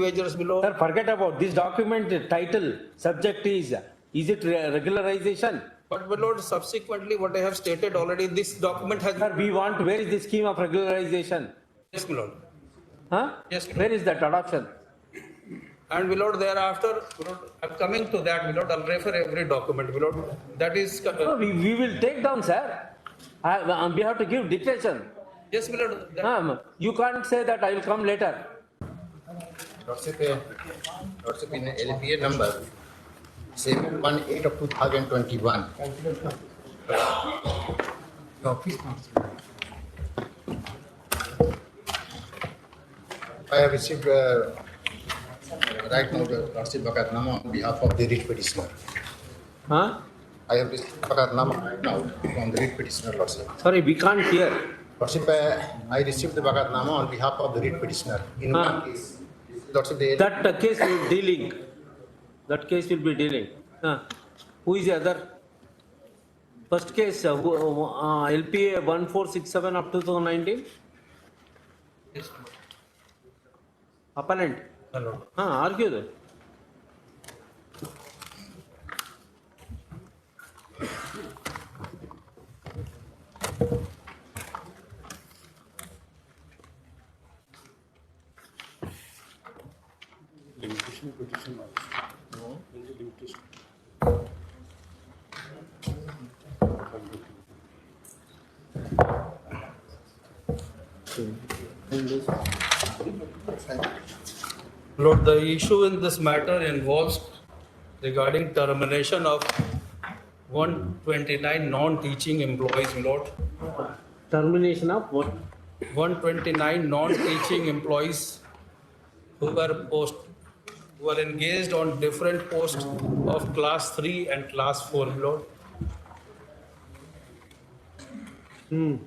wagers, my lord. Sir, forget about this document. Title, subject is it regularization? But my lord, subsequently, what I have stated already, this document has. Sir, we want, where is the scheme of regularization? Yes, my lord. Huh? Yes, my lord. Where is that adoption? And my lord, thereafter, my lord, I'm coming to that, my lord. I'll refer every document, my lord. That is. No, we will take down, sir. We have to give dictation. Yes, my lord. That, You can't say that I will come later. Lordship in LPA number 718 of 2021. I have received right now the Lordship Vakatnama on behalf of the writ petitioner. Huh? I have received Vakatnama right now from the writ petitioner, Lordship. Sorry, we can't hear. Lordship, I received the Vakatnama on behalf of the writ petitioner. In one case, Lordship, That case will be dealing. That case will be dealing. Who is the other? First case, LPA 1467 of 2019. yes, Opponent. my lord. Argue that. Lord, the issue in this matter involves regarding termination of 129 non-teaching employees, Lord. Termination of what? 129 non-teaching employees who were engaged on different posts of class 3 and class 4, Lord. And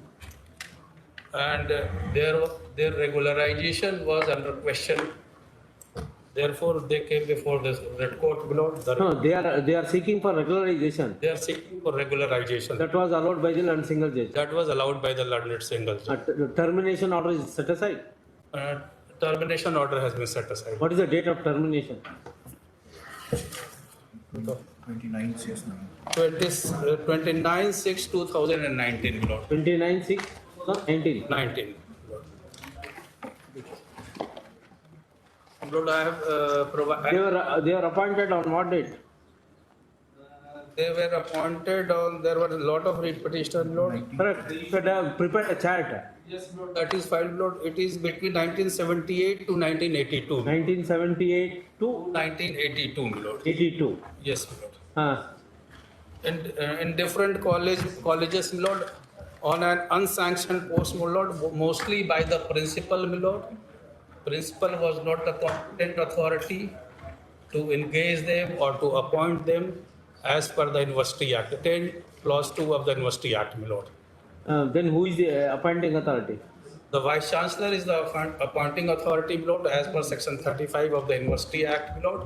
their regularization was under question. Therefore, they came before this red court, Lord. No, they are seeking for regularization. They are seeking for regularization. That was allowed by the learned single judge. That was allowed by the learned single judge. The termination order is set aside. Termination order has been set aside. What is the date of termination? 29/6/2019, Lord. 29/6/19. 19. Lord, I have provided. They were appointed on what date? They were appointed on. There were a lot of writ petition, Lord. Correct. You should have prepared a chart. Yes, Lord. That is filed, Lord. It is between 1978 to 1982. 1978 to 1982, Lord. 82. Yes, Lord. Uh, In different colleges, Lord, on an unsanctioned post, Lord, mostly by the principal, Lord. Principal was not the competent authority to engage them or to appoint them as per the University Act, 10 clause 2 of the University Act, my lord. then who is the appointing authority? The Vice Chancellor is the appointing authority, my lord, as per section 35 of the University Act, my lord,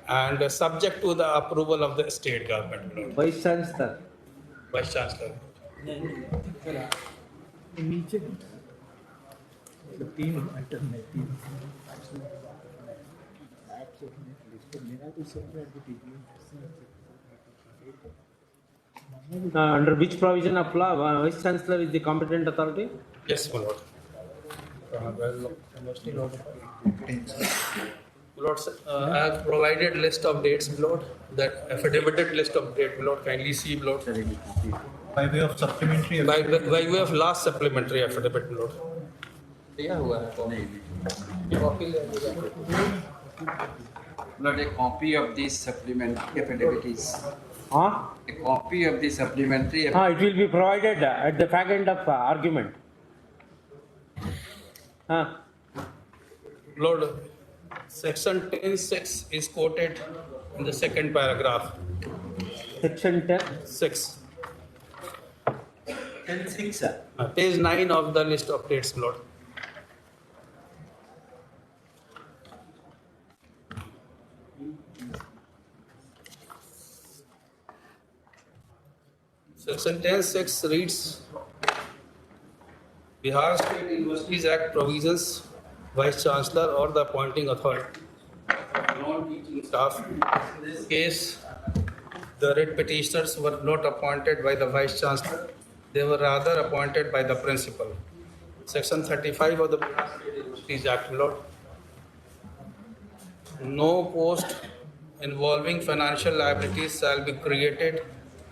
and subject to the approval of the state government, my lord. Vice Chancellor. Vice Chancellor. Under which provision of law Vice Chancellor is the competent authority? Yes, my lord. Lord, I have provided list of dates, my lord. That affidavit list of date, my lord. Kindly see, my lord. By way of supplementary. By way of last supplementary affidavit, my lord. Lord, a copy of this supplementary affidavit is. A copy of the supplementary affidavit. it will be provided at the back end of argument. Lord, section 10(6) is quoted in the second paragraph. Section 6. 10(6). Page 9 of the list of dates, Lord. Section 10(6) reads, Bihar State Universities Act provisions vice chancellor or the appointing authority. Non-teaching staff. In this case, the writ petitioners were not appointed by the vice chancellor, they were rather appointed by the principal. Section 35 of the Universities Act, my lord. No post involving financial liabilities shall be created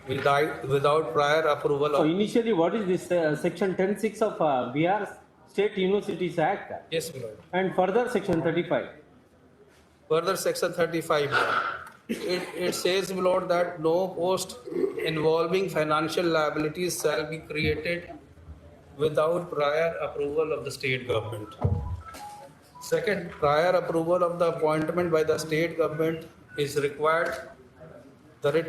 without prior approval So of. initially, what is this section 10(6) of Bihar State Universities Act? Yes, my lord. And further section 35. Further, section 35, it says, my lord, that no post involving financial liabilities shall be created without prior approval of the state government. Second, prior approval of the appointment by the state government is required. The writ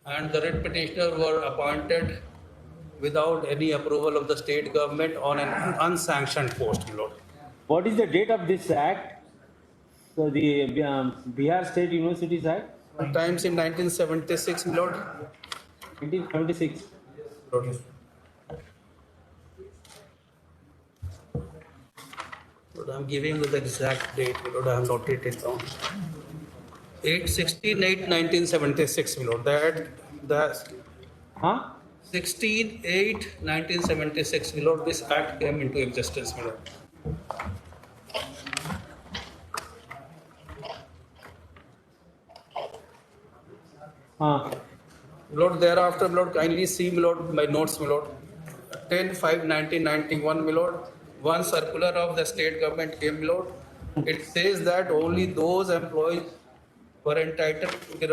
and the writ petitioner were appointed without any approval of the state government on an unsanctioned post, my lord. What is the date of this act? So the Bihar State Universities Act, Times in 1976, my lord. 1976. Lord, I'm giving you the exact date, my lord. I have noted it down. 16/8/1976, my lord. That Huh? 16/8/1976, my lord. This act came into existence, my lord. Huh. Lord, thereafter, my lord, kindly see, my lord, my notes, my lord. 10/5/1991, my lord. One circular of the state government came, my lord. It says that only those employees were entitled to be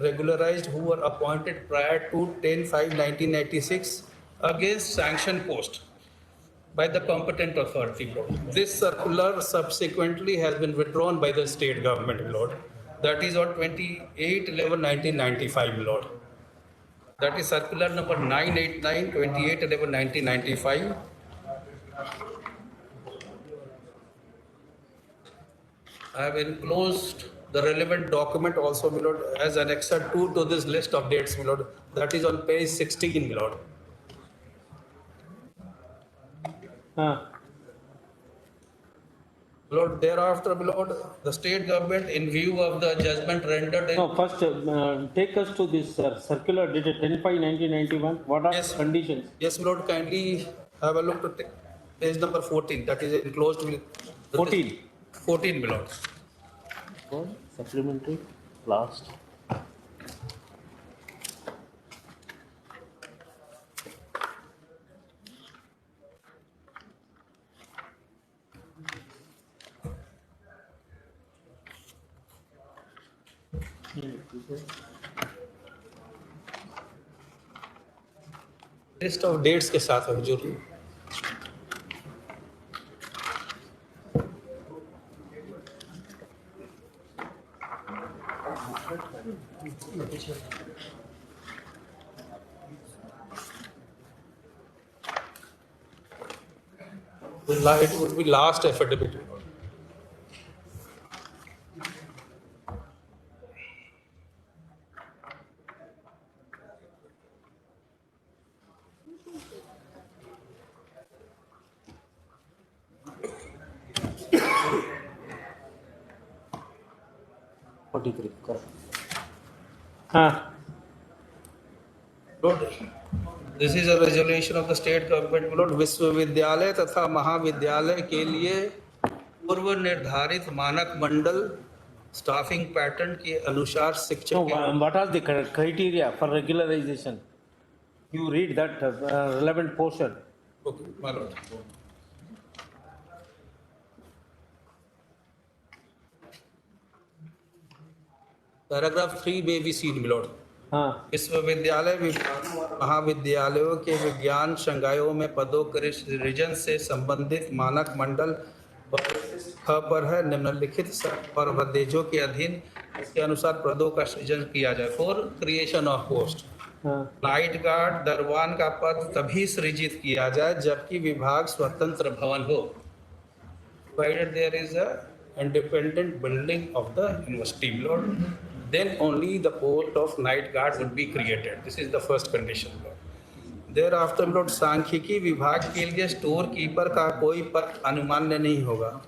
regularized who were appointed prior to 10/5/1996 against sanction post by the competent authority, my lord. This circular subsequently has been withdrawn by the state government, my lord. That is on 28/11/1995, my lord. That is circular number 989, 28/11/1995. I have enclosed the relevant document also, my lord, as annexure 2 to this list of dates, my lord. That is on page 16, my lord. Huh. Lord, thereafter, my lord, the state government, in view of the judgment rendered in. No, first take us to this circular dated 10/5/1991. What are Yes. the conditions? Yes, my lord, kindly have a look at page number 14. That is enclosed with. 14. 14, my lord. Supplementary last. List of dates के साथ है हुजूर. It would be last affidavit. Lord, this is a resolution of the state government. Lord, विश्वविद्यालय तथा महाविद्यालय के लिए पूर्व निर्धारित मानक मंडल स्टाफिंग पैटर्न के अनुसार No, शिक्षक. what are the criteria for regularization? You read that relevant portion. Okay, my lord. Paragraph 3 may be seen, my lord. हाँ. विश्वविद्यालय महाविद्यालयों के विज्ञान संकायों में पदों के सृजन से संबंधित मानक मंडल ख पर है निम्नलिखित और वदेजों के अधीन इसके अनुसार पदों का सृजन किया जाए. फॉर क्रिएशन ऑफ पोस्ट, हाँ. नाइट गार्ड दरवान का पद तभी सृजित किया जाए जबकि विभाग स्वतंत्र भवन हो, provided there is a independent building of the university, Lord. Then only the post of night guard would be created. This is the first condition, Lord. Thereafter, my lord, सांख्यिकी विभाग के लिए स्टोर कीपर का कोई पद अनुमान्य नहीं होगा.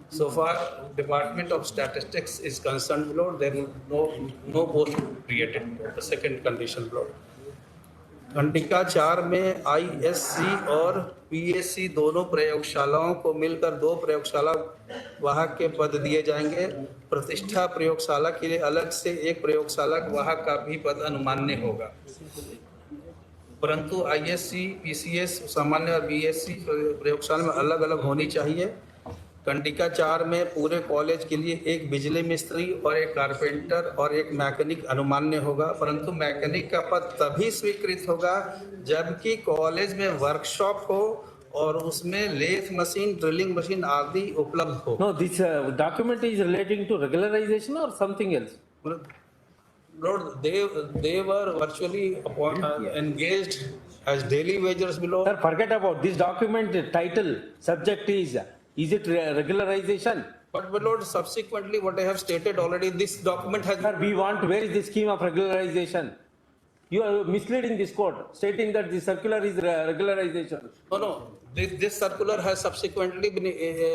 So far, Department of Statistics is concerned, my lord, there is no post created. The second condition, my lord. खंडिका 4 में ISC और PSC दोनों प्रयोगशालाओं को मिलकर 2 प्रयोगशाला वाहक के पद दिए जाएंगे. प्रतिष्ठा प्रयोगशाला के लिए अलग से एक प्रयोगशाला वाहक का भी पद अनुमान्य होगा. परंतु ISC, PCS सामान्य और BSc प्रयोगशाला में अलग अलग होनी चाहिए. कंडिका 4 में पूरे कॉलेज के लिए एक बिजली मिस्त्री और एक कारपेंटर और एक मैकेनिक अनुमान्य होगा. परंतु मैकेनिक का पद तभी स्वीकृत होगा जबकि कॉलेज में वर्कशॉप हो और उसमें लेथ मशीन, ड्रिलिंग मशीन आदि उपलब्ध हो. No, this document is relating to regularization or something else? Lord, they were virtually engaged as daily wagers below. Sir, forget about this document, the title, subject is it regularization? But my lord, subsequently what I have stated already, this document has. Sir, we want, where is the scheme of regularization? You are misleading this court, stating that the circular is regularization. No, this circular has subsequently been.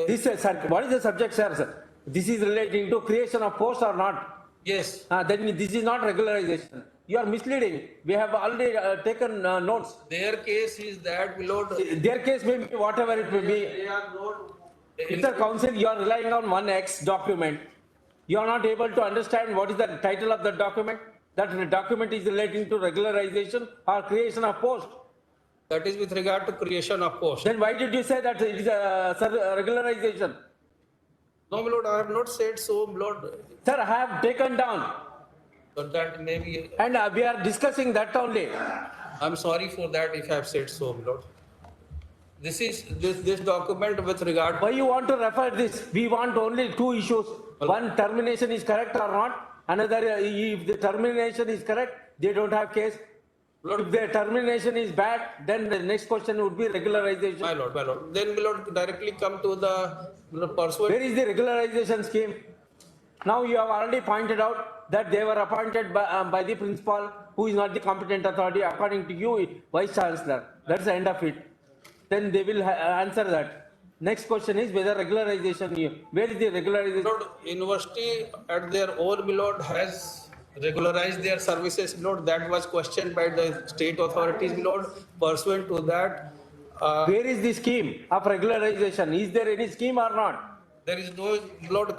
This, what is the subject, sir? This is relating to creation of post or not? Yes, Then this is not regularization. You are misleading. We have already taken notes. their case is that, my lord. Their case may be whatever it may be. They are not. Mr. Counsel, you are relying on one X document. You are not able to understand what is the title of the document. That the document is relating to regularization or creation of post. That is with regard to creation of post. Then why did you say that it is regularization? No, my lord, I have not said so, my lord. Sir, I have taken down But that may be. and we are discussing that only. I'm sorry for that if I have said so, my lord. This document with regard. Why you want to refer this? We want only two issues. One, termination is correct or not. Another, if the termination is correct, they don't have case. If the termination is bad, then the next question would be regularization. My lord, my lord. Then, my lord, directly come to the pursuant. Where is the regularization scheme? Now you have already pointed out that they were appointed by the principal, who is not the competent authority, according to you, Vice Chancellor. That's the end of it. Then they will answer that. Next question is whether regularization, where is the regularization? Lord, university at their own, my lord, has regularized their services, my lord. That was questioned by the state authorities, my lord. Pursuant to that, Where is the scheme of regularization? Is there any scheme or not? there is no, my lord.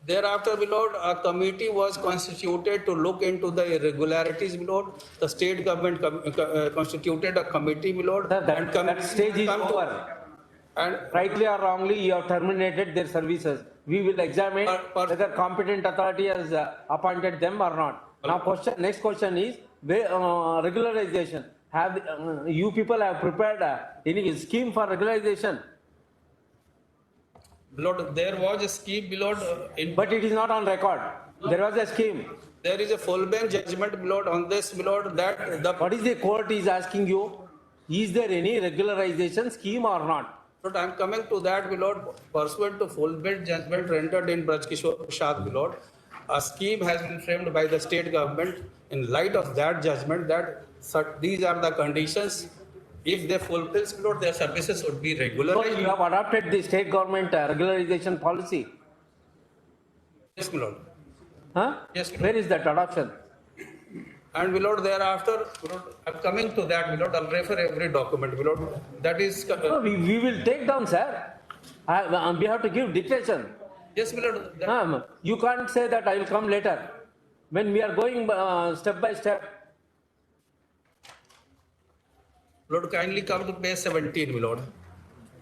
Thereafter, my lord, a committee was constituted to look into the irregularities, my lord. The state government constituted a committee, my lord. Sir, and that stage is come to- over. And Rightly or wrongly, you have terminated their services. We will examine whether competent authority has appointed them or not. Now next question is, regularization. Have you people have prepared any scheme for regularization? Lord, there was a scheme, my lord, in. But it is not on record. There was a scheme. There is a full bench judgment, my lord, on this, my lord, that the. What is the court is asking you? Is there any regularization scheme or not? Lord, I am coming to that, my lord, pursuant to full bench judgment rendered in Braj Kishore Prasad, my lord. A scheme has been framed by the state government in light of that judgment that these are the conditions. If they fulfill, my lord, their services would be So regularized. you have adopted the state government regularization policy. Yes, my lord. Huh? Yes, sir. Where is that adoption? And my lord, thereafter, my lord, I am coming to that, my lord, I'll refer every document, my lord. That is, No, we will take down, sir. We have to give dictation. yes, my lord. that- You can't say that I will come later. When we are going step by step, Lord, kindly come to page 17, my lord.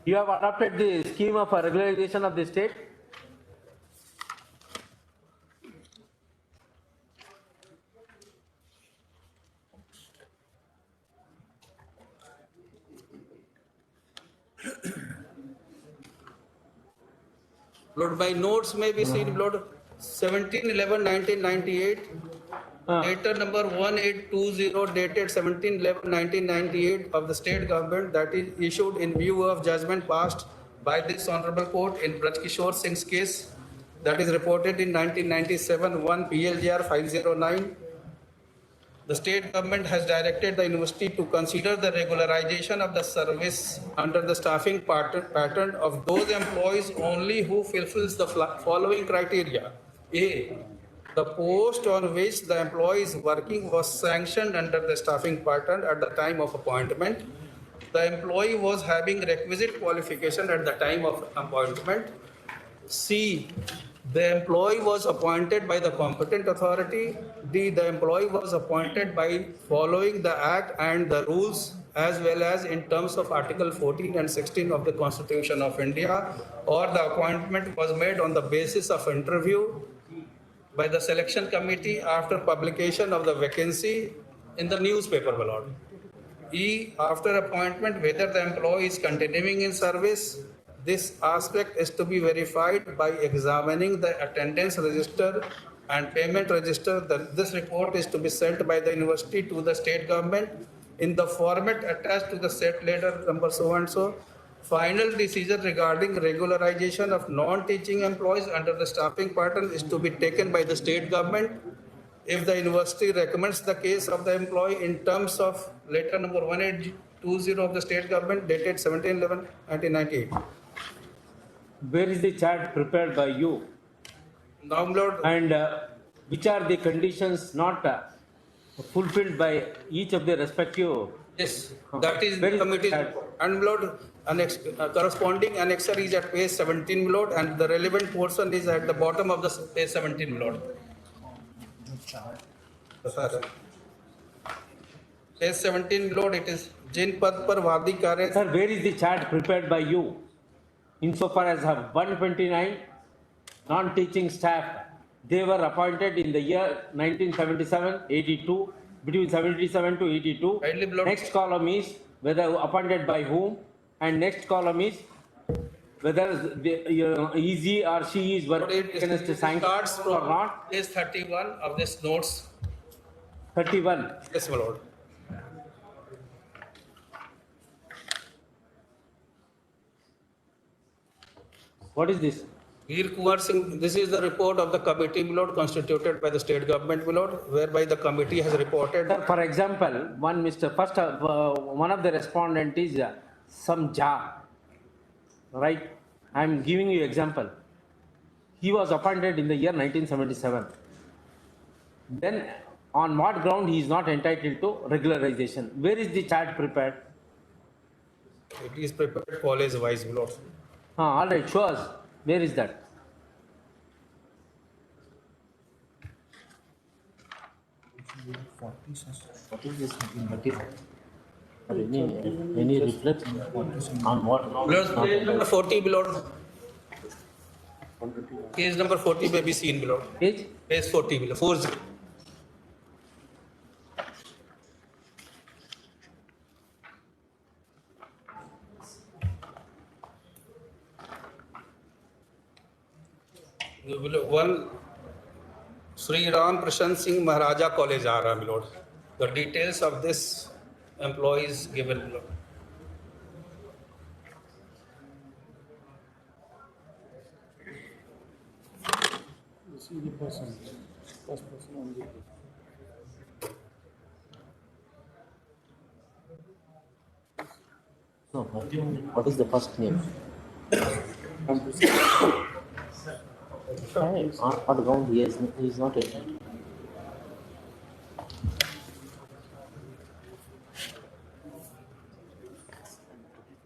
you have adopted the scheme of regularization of the state. Lord, my notes may be seen, Lord, 17/11/1998, letter number 1820 dated 17/11/1998 of the state government that is issued in view of judgment passed by this honorable court in Braj Kishore Singh's case that is reported in 1997, 1 PLGR 509. The state government has directed the university to consider the regularization of the service under the staffing pattern of those employees only who fulfills the following criteria. A, the post on which the employee is working was sanctioned under the staffing pattern at the time of appointment. The employee was having requisite qualification at the time of appointment. C, the employee was appointed by the competent authority. D, the employee was appointed by following the act and the rules as well as in terms of Article 14 and 16 of the Constitution of India, or the appointment was made on the basis of interview by the selection committee after publication of the vacancy in the newspaper, my lord. E, after appointment, whether the employee is continuing in service. This aspect is to be verified by examining the attendance register and payment register. This report is to be sent by the university to the state government in the format attached to the set letter number so and so. Final decision regarding regularization of non-teaching employees under the staffing pattern is to be taken by the state government. If the university recommends the case of the employee in terms of letter number 1820 of the state government dated 17/11/1998. Where is the chart prepared by you? Now, my lord, And which are the conditions not fulfilled by each of the respective? yes, that is Where the is committee. that? And my lord, corresponding annexure is at page 17, my lord, and the relevant portion is at the bottom of the page 17, my lord. Sir. Page 17, my lord, it is Jin Pad Par Vadi Karya. Sir, where is the chart prepared by you? Insofar as 129 non-teaching staff, they were appointed in the year 1977, 82, between 77 to 82. Kindly below. Next column is whether appointed by whom, and next column is whether he or she is working against the sanction Starts or from not. page 31 of this notes. 31. Yes, my lord. What is this? Veer Kumar Singh, this is the report of the committee, my lord, constituted by the state government, my lord, whereby the committee has reported. Sir, for example, one of the respondent is some Ja, right? I am giving you example. He was appointed in the year 1977. Then on what ground he is not entitled to regularization? Where is the chart prepared? It is prepared college wise, my lord. All right, show us. Where is that? Any reflection on what? Page number 40, my lord. Page number 40 may be seen, my lord. Page? Page 40, my lord. 40. One Sri Ram Prashant Singh Maharaja College, Ara, my lord. The details of this employee is given, my lord. No, what is the first name? On what ground he is not entitled?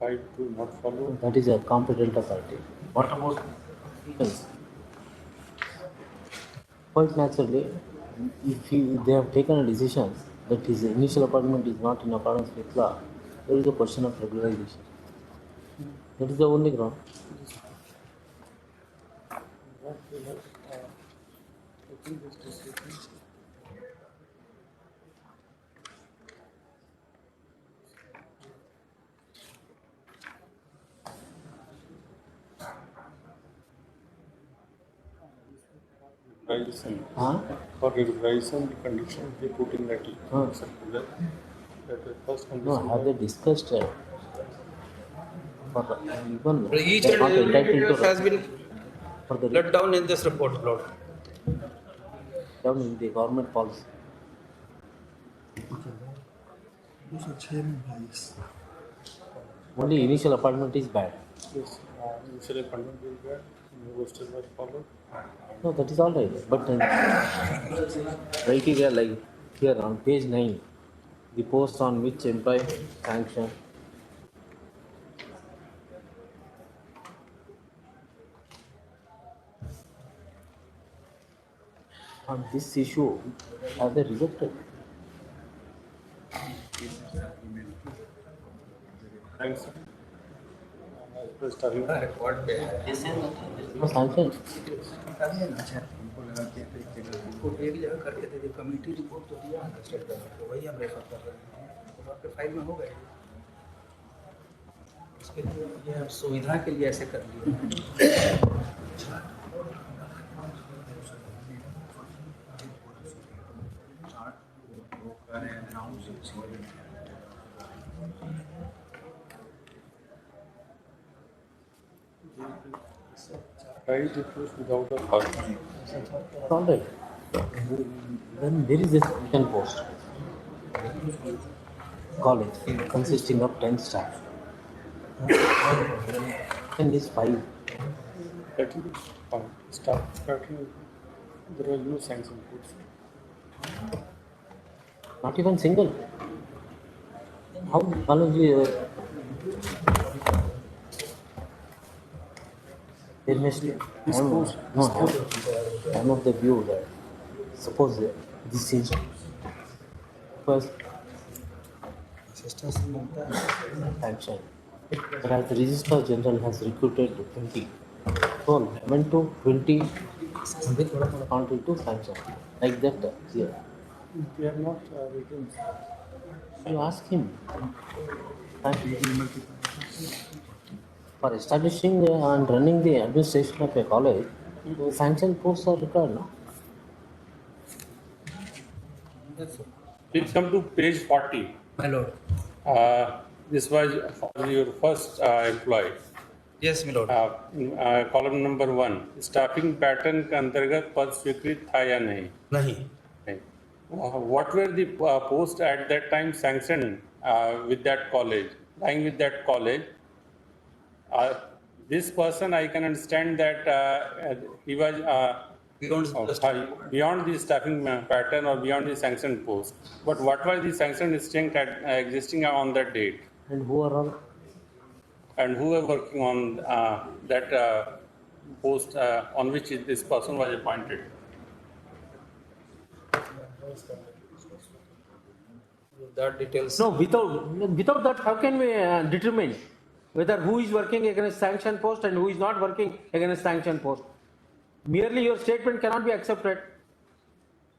To not follow. That is a competent authority. What about defense? Quite naturally, if they have taken a decision that his initial appointment is not in accordance with law, there is a question of regularization. That is the only ground. Regulation. Huh? For regulation, the conditions they put in that Huh. circular. That the first No, condition. have they discussed for even Each they are and not every entitled detail has to been for the let down in this report, my lord. down in the government policy. Only initial appointment is bad. Yes, initial appointment will get, no roster was followed. No, that is all right. But criteria like here on page 9, the post on which employee sanction. On this issue, are they rejected? Thanks. Starting. No sanction. को एक जगह करके दे committee report तो दिया है state government को, वही हम रेफर कर रहे हैं, तो आपके फाइल में हो गए। इसके लिए ये हम सुविधा के लिए ऐसे कर लिए। Try the post without a file. All right. Then there is a second post. College consisting of 10 staff. And this 5. That is fine. Start starting. There was no sanction post. Not even single. How college there must be. I'm of the view that suppose this is first sanction, whereas the Registrar General has recruited 20. So 11 to 20 counted to sanction. Like that here. They are not written. You ask him. For establishing and running the administration of a college, sanction posts are required, no? Please come to page 40. My lord. This was for your first employee. Yes, my lord. Column number 1 staffing pattern के अंतर्गत पद स्वीकृत था या नहीं? नहीं। What were the posts at that time sanctioned with that college, lying with that college? This person, I can understand that he was beyond the staffing pattern or beyond the sanctioned post. But what was the sanctioned strength existing on that date? And who are all? And who were working on that post on which this person was appointed? That details. No, without that, how can we determine whether who is working against sanction post and who is not working against sanction post? Merely your statement cannot be accepted.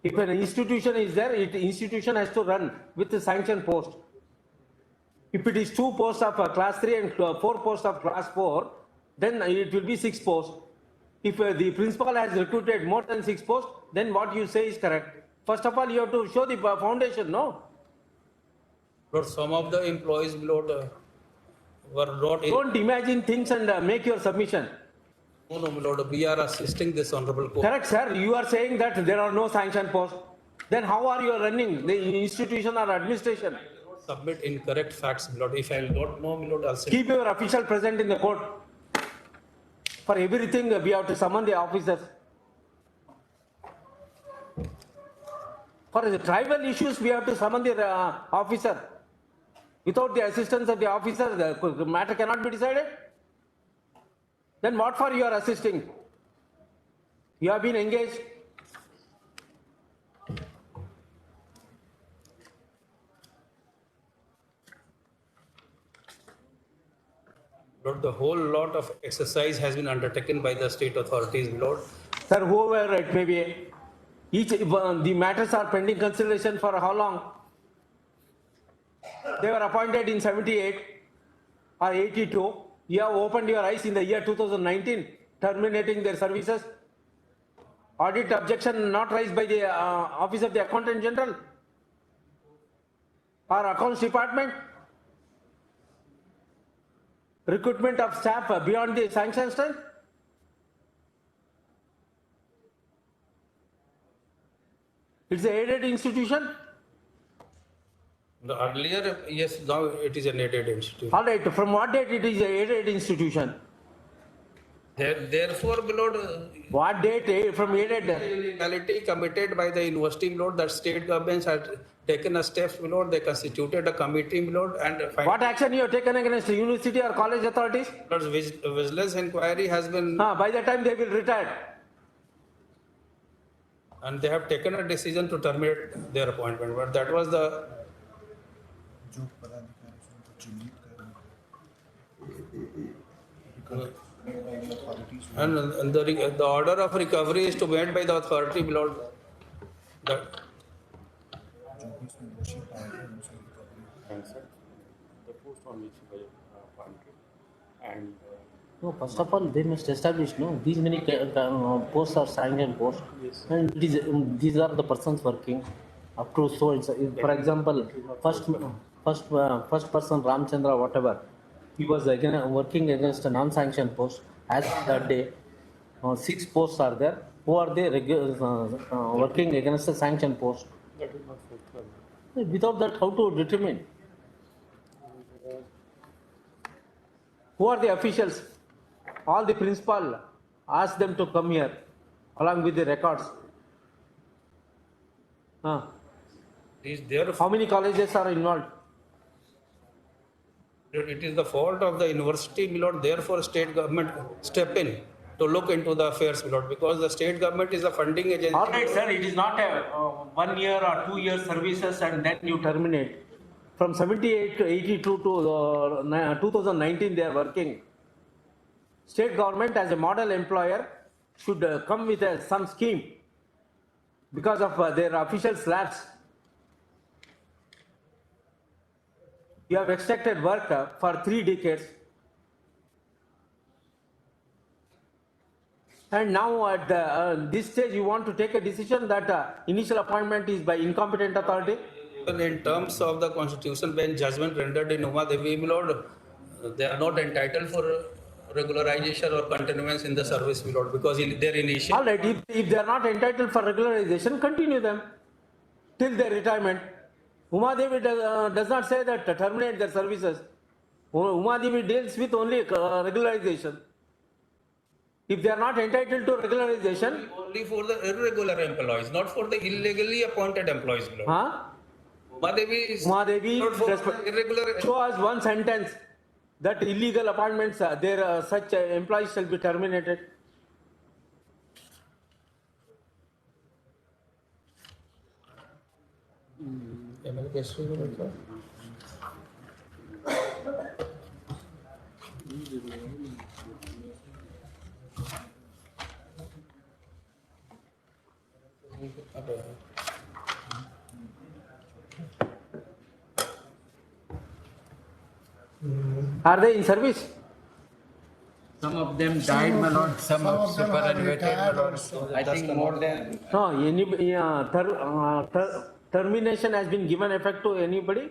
If an institution is there, institution has to run with the sanction post. If it is 2 posts of class 3 and 4 posts of class 4, then it will be 6 posts. If the principal has recruited more than 6 posts, then what you say is correct. First of all, you have to show the foundation, no? Lord, some of the employees, Lord, were not. Don't imagine things and make your submission. No, my lord, we are assisting this honorable court. Correct, sir. You are saying that there are no sanction posts. Then how are you running the institution or administration? Submit incorrect facts, my lord. If I don't know, my lord, I'll say. Keep your official present in the court. For everything, we have to summon the officers. For the tribal issues, we have to summon the officer. Without the assistance of the officer, the matter cannot be decided. Then what for you are assisting? You have been engaged. Lord, the whole lot of exercise has been undertaken by the state authorities, my lord. Sir, whoever it may be, the matters are pending consideration for how long? They were appointed in 78 or 82. You have opened your eyes in the year 2019, terminating their services. Audit objection not raised by the Office of the Accountant General or Accounts Department. Recruitment of staff beyond the sanction strength. It's an aided institution. The earlier, yes, now it is an aided institution. All right, from what date it is a aided institution? Therefore, my lord, What date from aided? illegality committed by the university, my lord, that state governments had taken a step, my lord, they constituted a committee, my lord, and What action you have taken against the university or college authorities? vigilance inquiry has been, By the time they will retire. and they have taken a decision to terminate their appointment, but that was the, जो पदाधिकारी उनको चिन्हित करें and the order of recovery is to made by the authority, my lord. That, जो भी इसमें दोषी पाए गए उनसे recovery Answer the post on which he was appointed. And No, first of all, they must establish, no, these many posts are sanctioned posts. And it is, these are the persons working up to so, for example, first person Ramchandra, whatever, he was again working against a non-sanctioned post. As that day, 6 posts are there. Who are they working against a sanctioned post? that is not forthcoming. Without that, how to determine? Who are the officials? All the principal ask them to come here along with the records. is there, How many colleges are involved? it is the fault of the university, my lord, therefore state government step in to look into the affairs, my lord, because the state government is a funding agency. All right, sir, it is not a 1 year or 2 year services and then you terminate. From 78 to 82 to 2019 they are working. State government as a model employer should come with some scheme because of their official slabs. You have extracted work for 3 decades. And now at this stage you want to take a decision that initial appointment is by incompetent authority? In terms of the constitution, when judgment rendered in Uma Devi, my lord, they are not entitled for regularization or continuance in the service, my lord, because in their initial. All right, if they are not entitled for regularization, continue them till their retirement. Uma Devi does not say that terminate their services. Uma Devi deals with only regularization. If they are not entitled to regularization, Only for the irregular employees, not for the illegally appointed employees, my lord. Uma Devi is Uma Devi not for irregular. show us one sentence that illegal appointments, such employees shall be terminated. Are they in service? Some of them died, my lord, some of them are superannuated, my retired lord. also. I think more than, No, termination has been given effect to anybody?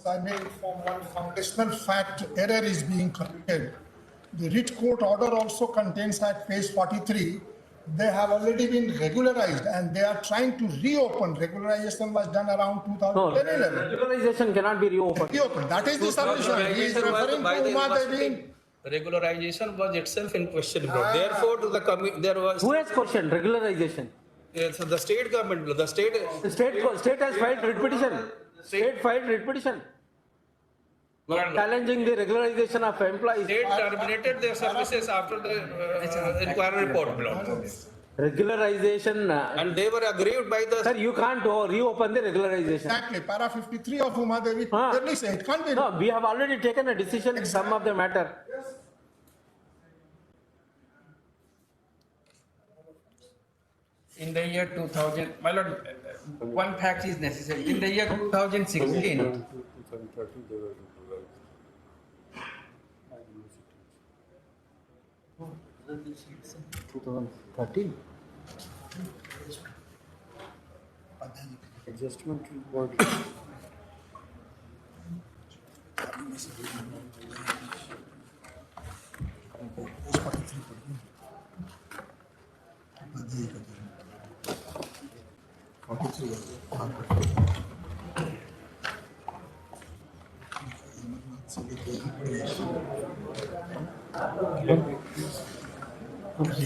I may inform one foundational fact, error is being corrected. The writ court order also contains at page 43, they have already been regularized and they are trying to reopen. Regularization was done around No, 2010-11. regularization cannot be reopened. Reopen, that is the solution. He is referring By to the Uma university. Devi. Regularization was itself in question, bro. Therefore, to the there was Who has questioned regularization? so the state government, the state. The state has filed writ petition. State filed writ petition challenging the regularization of employees. State terminated their services after the inquiry report, bro. Regularization, And they were aggrieved by the. sir, you can't reopen the regularization. Exactly, para 53 of Uma Devi clearly say it can't be. No, we have already taken a decision in some of the matter. in the year 2000, my lord, one fact is necessary. In the year 2016, 2013 they were regularized. 2013. Adjustment report.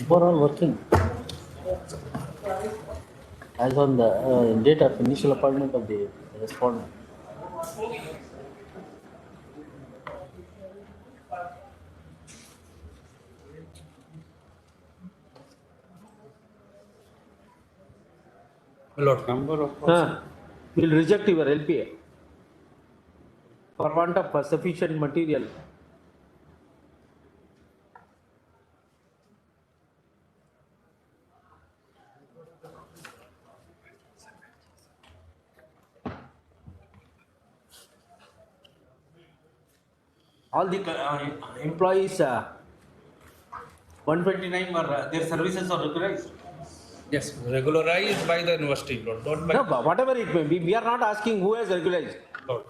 For all working. As on the date of initial appointment of the respondent. My lord. Number of We'll reject your LPA for want of sufficient material. All the employees, 129 were, their services are regularized. Yes, regularized by the university, Lord, not by. No, but whatever it may be, we are not asking who has regularized. Lord.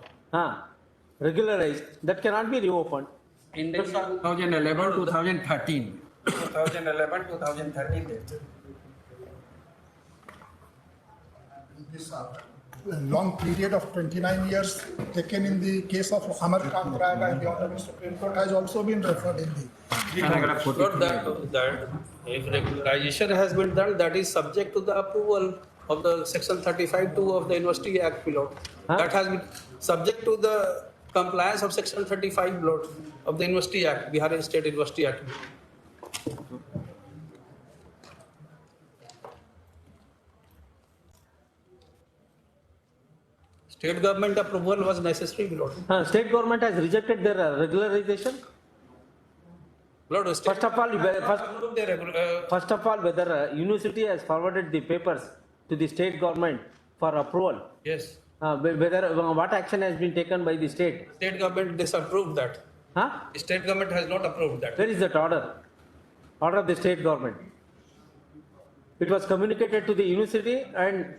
Regularized, that cannot be reopened. In the year 2011, 2013. 2011, 2013. This long period of 29 years taken in the case of Amarkant Rag and the Honorable Supreme Court has also been referred in the. Paragraph Lord, 43. that if regularization has been done, that is subject to the approval of the section 35(2) of the University Act, Lord. That has been subject to the compliance of section 35, Lord, of the University Act, Bihar State University Act. State government approval was necessary, Lord. State government has rejected their regularization. Lord, state First of all, approved the first of all, whether university has forwarded the papers to the state government for approval. yes, Whether what action has been taken by the state? state government disapproved that. State government has not approved that. Where is that order? Order of the state government. It was communicated to the university and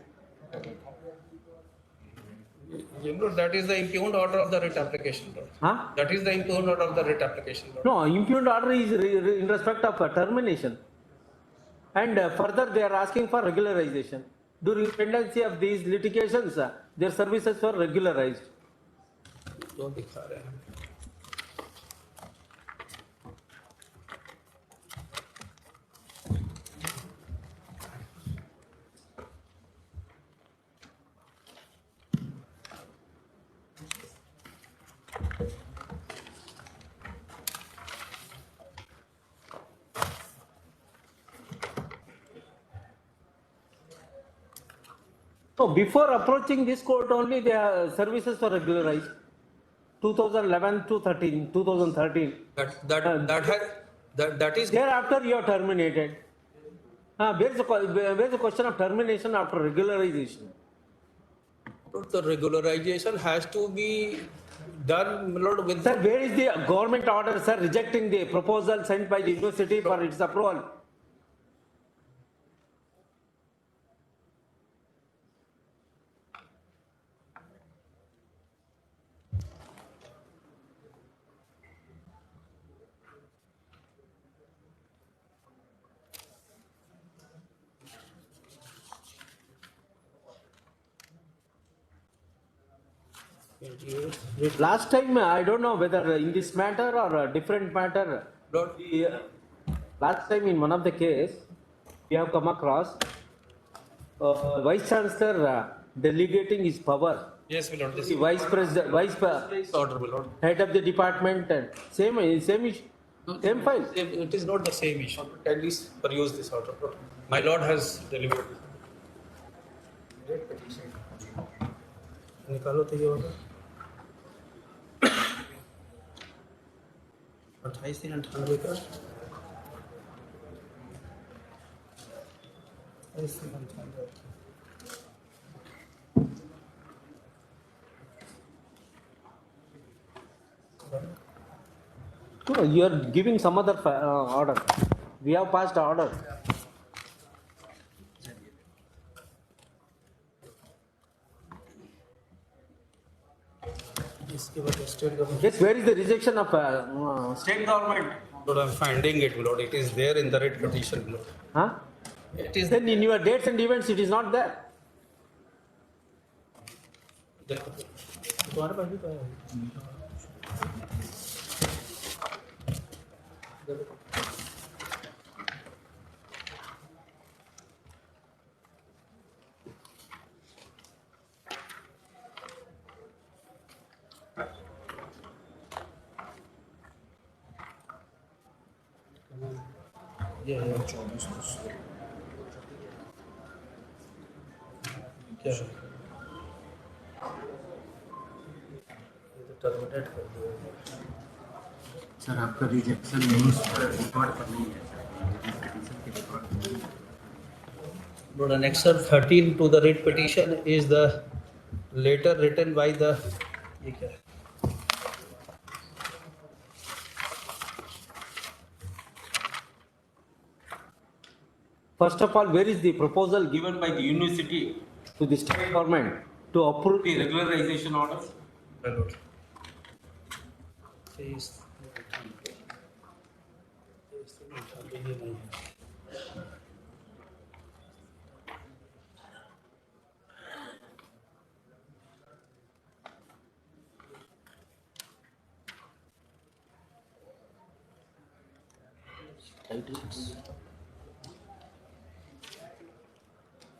You know, that is the impugned order of the writ application, Lord. That is the impugned order of the writ application, Lord. no, impugned order is in respect of termination. And further they are asking for regularization. During pendency of these litigations, their services were regularized. जो दिखा रहे हैं. So before approaching this court only, their services were regularized. 2011 to 13, 2013. That is Thereafter you are terminated. Where's the question of termination after regularization? the regularization has to be done, Lord, with. Sir, where is the government order, sir, rejecting the proposal sent by the university for its approval? Last time, I don't know whether in this matter or a different matter, Lord, last time in one of the case, we have come across Vice Chancellor delegating his power. yes, my Lord, this The is Vice President, order, my Lord. head of the department, and same issue, same file. It is not the same issue. At least peruse this order, Lord. My Lord has delivered. निकालो तो ये order. 2898 का. 2898. No, you are giving some other order. We have passed order. इसके बाद state government. Yes, where is the rejection of state government? Lord, I'm finding it, Lord. It is there in the writ petition, Lord. It is Then in your dates and events, it is not there. there. तुम्हारे पास भी तो है. क्या है? Terminate कर दिया। Sir आपका rejection नहीं रिकॉर्ड पर नहीं है सर के record Lord, annexure 13 to the writ petition is the letter written by the. ये क्या है? First of all, where is the proposal given by the university to the state government to approve the regularization orders? My lord. Is- ये नहीं है।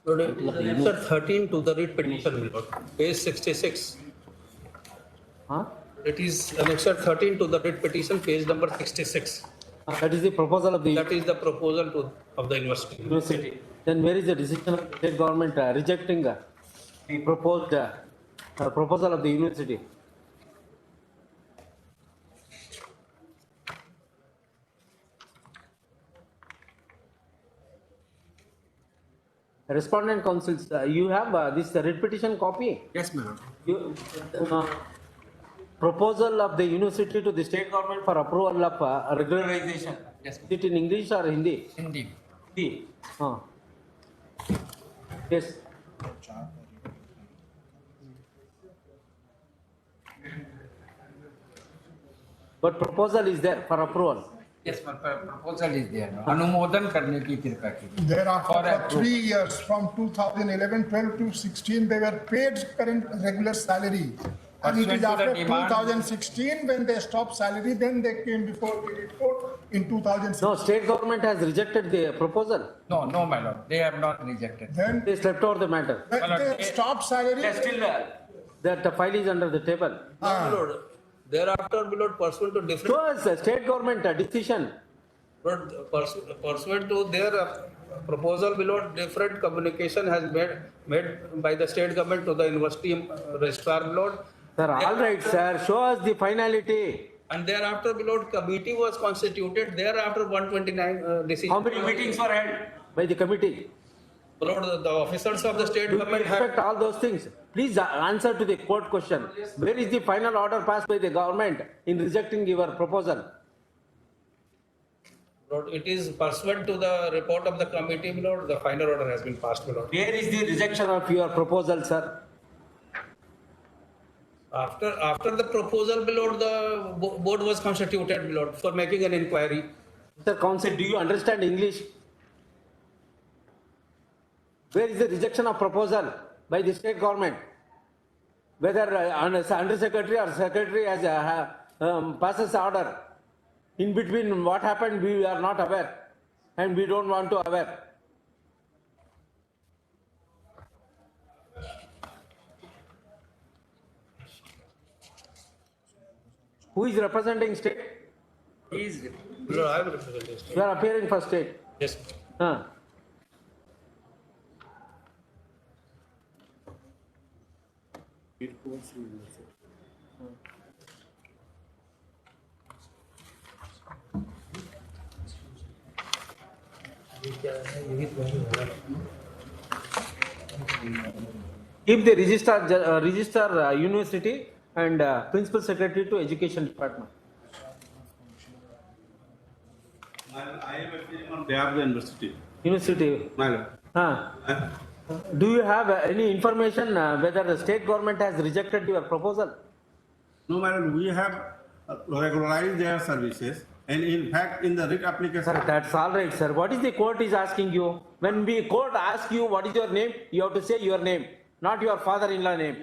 Lord, Annexure 13 to the writ petition, my lord, page 66. Huh? It is annexure 13 to the writ petition, page number 66. That is the proposal of the That is the proposal of the university. university. Then where is the decision of the state government rejecting the proposed proposal of the university? Respondent councils, you have this writ petition copy? Yes, my lord. You, proposal of the university to the state government for approval of regularization. Yes, Is it in English or Hindi? Hindi. Hindi. Yes. But proposal is there for approval. Yes, proposal is there. No? अनुमोदन करने की कृपा कीजिए. Thereafter, For for approval. 3 years, from 2011-12 to 16, they were paid current regular salary. And it is Pursuant to the after demand- 2016, when they stopped salary, then they came before the court in 2016. No, state government has rejected the proposal. No, no, my lord. They have not rejected. Then, They slept over the matter. when Well, they stopped salary. They still, that file is under the table. My lord, thereafter, my lord, pursuant to different. Show us a state government decision. But pursuant to their proposal below, different communication has made by the state government to the university registrar below. Sir, all right, sir, show us the finality. And thereafter below, committee was constituted. Thereafter 129 decision. How many meetings were held by the committee? Below, the officers of the state Do you government have. respect all those things? Please answer to the court question. Where is the final order passed by the government in rejecting your proposal? Lord, it is pursuant to the report of the committee, my lord, the final order has been passed, my lord. Where is the rejection of your proposal, sir? After the proposal, my lord, the board was constituted, my lord, for making an inquiry. Mr. Counsel, do you understand English? Where is the rejection of proposal by the state government? Whether under secretary or secretary has passes order. In between what happened, we are not aware and we don't want to aware. Who is representing state? Is My lord, I am representing state. You are appearing for state. Yes. Huh. Keep the register university and principal secretary to education department. I am appearing on behalf of the university. University. My lord. Huh. Do you have any information whether the state government has rejected your proposal? No, my lord, we have regularized their services, and in fact, in the writ application. Sir, that's all right, sir. What is the court is asking you? When the court asks you what is your name, you have to say your name, not your father-in-law name.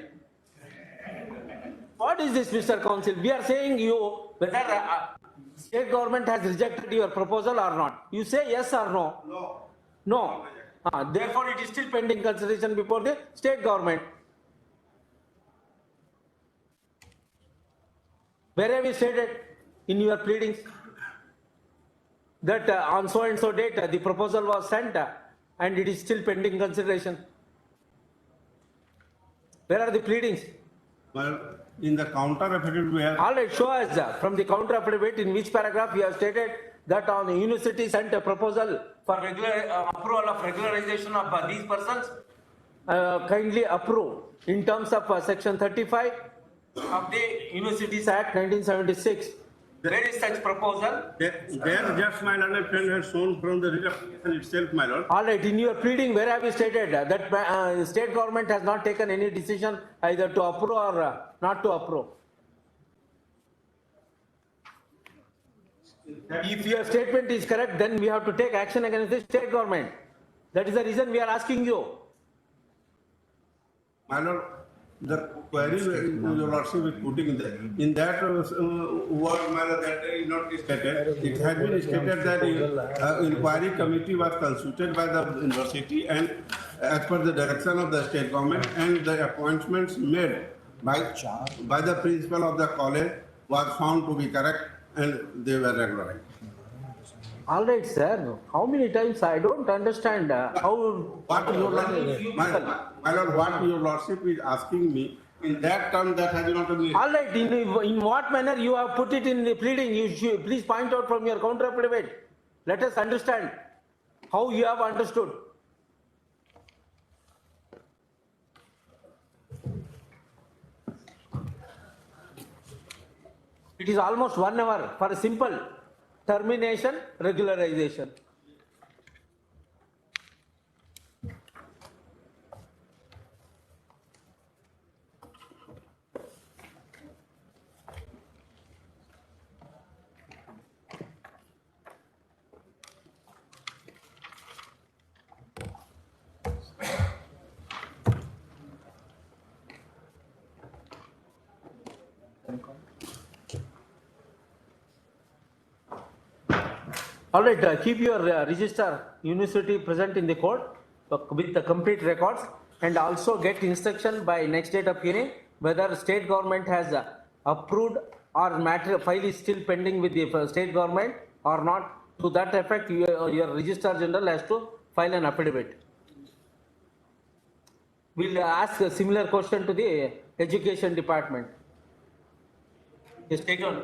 What is this, Mr. Counsel? We are saying you whether State government has rejected your proposal or not? You say yes or no? No. No. Therefore, it is still pending consideration before the state government. Where have you stated in your pleadings that on so and so date the proposal was sent and it is still pending consideration? Where are the pleadings? Well, in the counter affidavit, we have, All right, show us from the counter affidavit in which paragraph you have stated that on the university sent a proposal for approval of regularization of these persons. Kindly approve in terms of section 35 of the Universities Act 1976. Where is such proposal? there just my learned friend has shown from the writ application itself, my lord. All right, in your pleading, where have you stated that state government has not taken any decision either to approve or not to approve? If your statement is correct, then we have to take action against the state government. That is the reason we are asking you. My lord, the query your lordship is putting in that word, my lord, that is not stated. It has been stated that inquiry committee was consulted by the university and as per the direction of the state government, and the appointments made by the principal of the college was found to be correct and they were regularized. All right, sir. How many times I don't understand how What your my lord, what your lordship is asking me, in that term that has not been. All right, in what manner you have put it in the pleading? You should please point out from your counter affidavit. Let us understand how you have understood. It is almost 1 hour for a simple termination regularization. All right, keep your register university present in the court with the complete records, and also get instruction by next date of hearing whether state government has approved or matter file is still pending with the state government or not. To that effect, your registrar general has to file an affidavit. We'll ask a similar question to the education department. Is taken,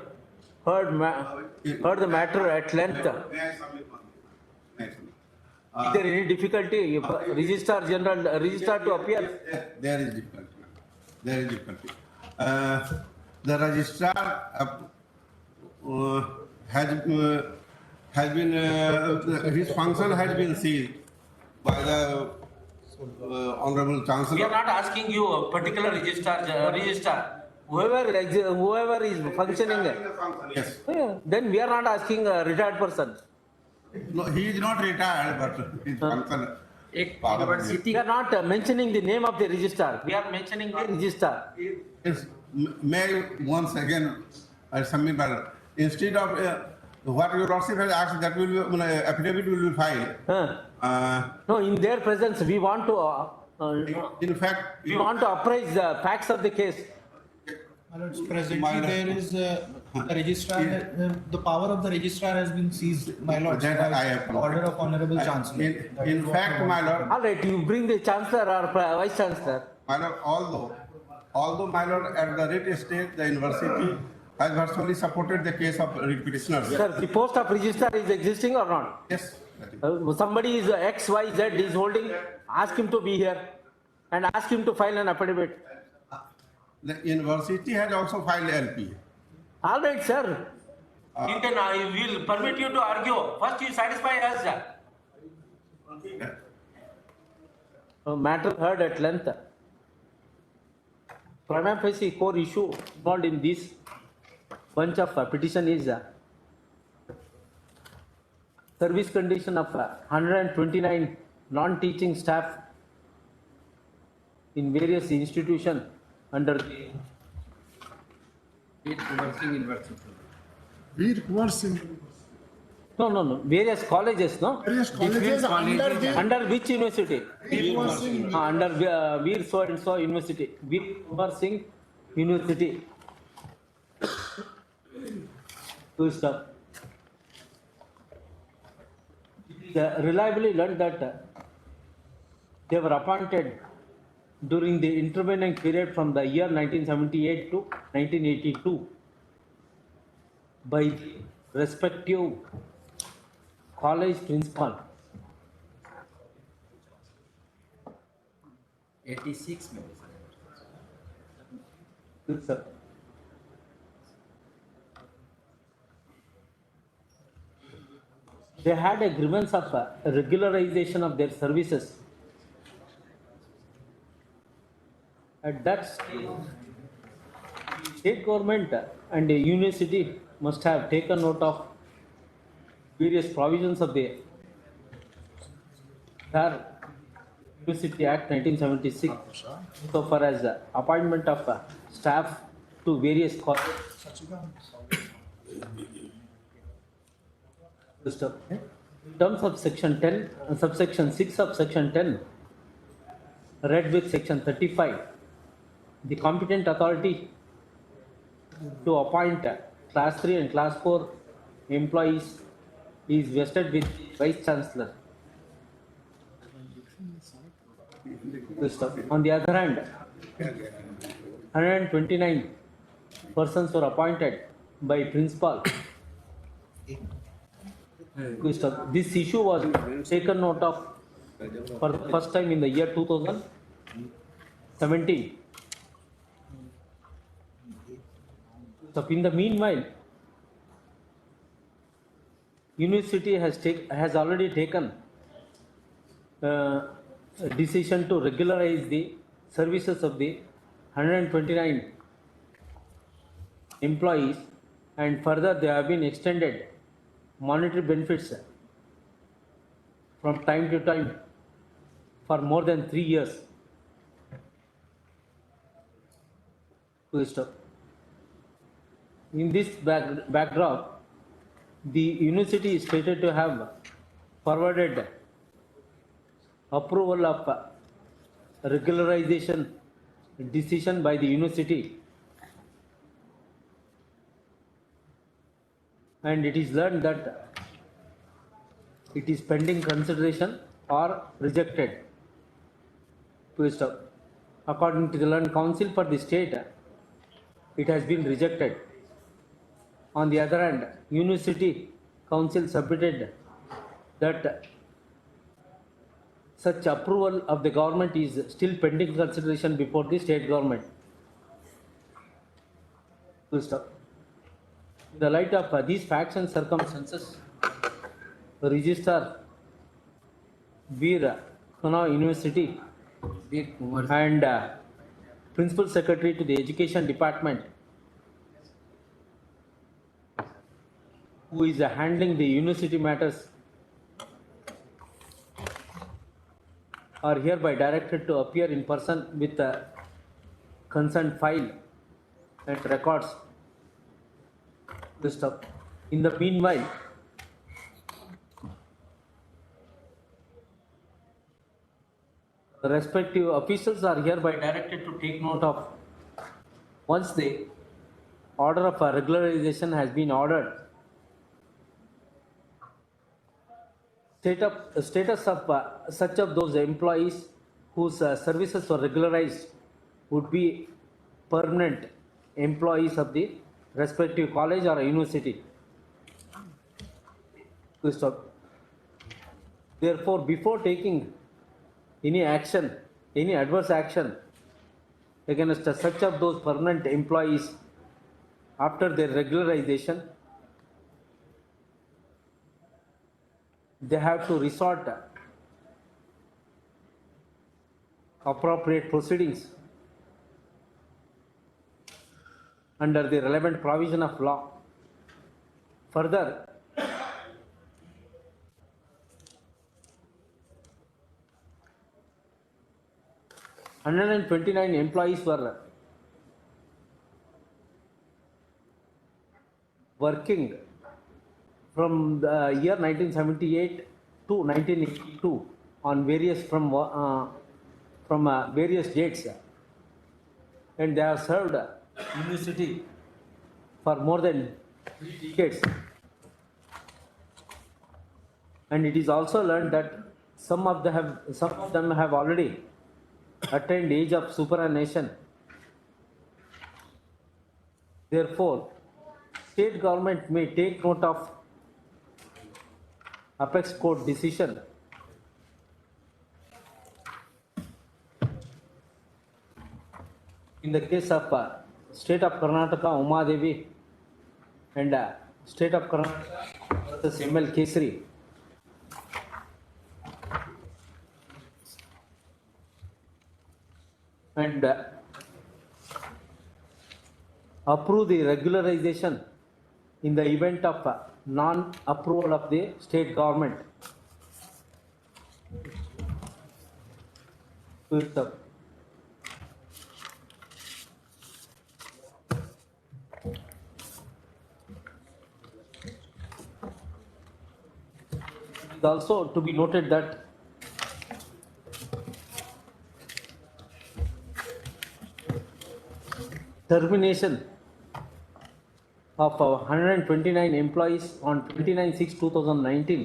heard the matter at length. May I submit one? May I submit? Is there any difficulty, registrar general, registrar to appear? Yes, there is difficulty. There is difficulty. The registrar has been, his function has been seized by the Honorable Chancellor. We are not asking you a particular registrar. Whoever is functioning, Yes. then we are not asking a retired person. No, he is not retired, but his function. We are not mentioning the name of the registrar. We are mentioning the registrar. Yes, may I once again submit my, instead of what your lordship has asked, that will be, affidavit will be filed. No, in their presence, we want to, In fact, we want to apprise the facts of the case. My lords, presently there is a registrar, the power of the registrar has been seized, my lords, That I have by order of Honorable Chancellor. in fact, my lord, All right, you bring the chancellor or vice chancellor. my lord, although my lord, at the writ stage, the university has virtually supported the case of writ petitioners. Sir, the post of registrar is existing or not? Yes. that is- Somebody is XYZ is holding, ask him to be here and ask him to file an affidavit. The university has also filed LP. All right, sir. You can, I will permit you to argue. First you satisfy us. Matter heard at length. Prima facie core issue involved in this bunch of petition is service condition of 129 non-teaching staff in various institutions under the It's working university. Veer Kumar Singh. No. Various colleges, no? Various colleges under the Under which university? Veer Kumar Singh. Under Veer so and so University. Veer Kumar Singh University. To stop. Reliably learned that they were appointed during the intervening period from the year 1978 to 1982 by the respective college principal. 86 maybe. Good, sir. They had a grievance of regularization of their services. At that stage, state government and the university must have taken note of various provisions of the University Act 1976, so far as appointment of staff to various colleges. In terms of section 10, subsection 6 of section 10, read with section 35, the competent authority to appoint class 3 and class 4 employees is vested with vice chancellor. On the other hand, 129 persons were appointed by principal. This issue was taken note of for the first time in the year 2017. So in the meanwhile, university has already taken a decision to regularize the services of the 129 employees, and further they have been extended monetary benefits from time to time for more than 3 years. In this backdrop, the university is stated to have forwarded approval of regularization decision by the university, and it is learned that it is pending consideration or rejected. According to the learned counsel for the state, it has been rejected. On the other hand, university council submitted that such approval of the government is still pending consideration before the state government. In the light of these facts and circumstances, Registrar Veer Kumar University and Principal Secretary to the Education Department, who is handling the university matters, are hereby directed to appear in person with the consent file and records. In the meanwhile, the respective officials are hereby directed to take note of, once the order of regularization has been ordered, status of such of those employees whose services were regularized would be permanent employees of the respective college or university. Therefore, before taking any action, any adverse action against such of those permanent employees after their regularization, they have to resort appropriate proceedings under the relevant provision of law. Further, working from the year 1978 to 1982 on various from various dates, and they have served university for more than 3 decades. And it is also learned that some of them have already attained age of superannuation. Therefore, state government may take note of apex court decision in the case of state of Karnataka Uma Devi and state of Karnataka versus ML Kesari. And approve the regularization in the event of non-approval of the state government. It is also to be noted that termination of 129 employees on 29/6/2019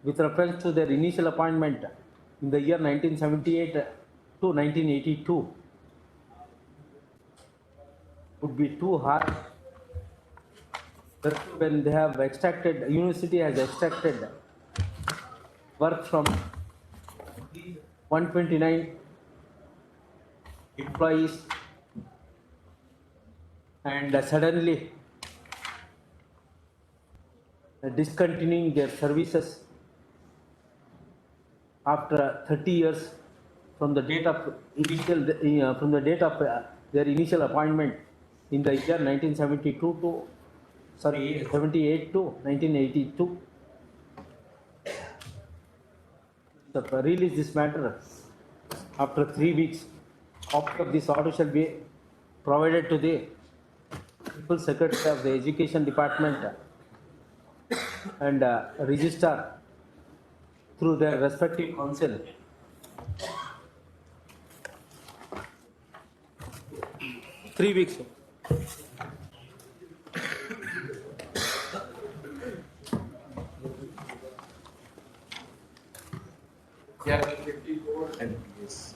with reference to their initial appointment in the year 1978 to 1982 would be too high. When they have extracted, university has extracted work from 129 employees, and suddenly discontinuing their services after 30 years from the date of their initial appointment in the year 78 to 1982. So release this matter after 3 weeks. Copy of this order shall be provided to the Principal Secretary of the Education Department and Registrar through their respective council. Three weeks. Yeah, 54 and yes.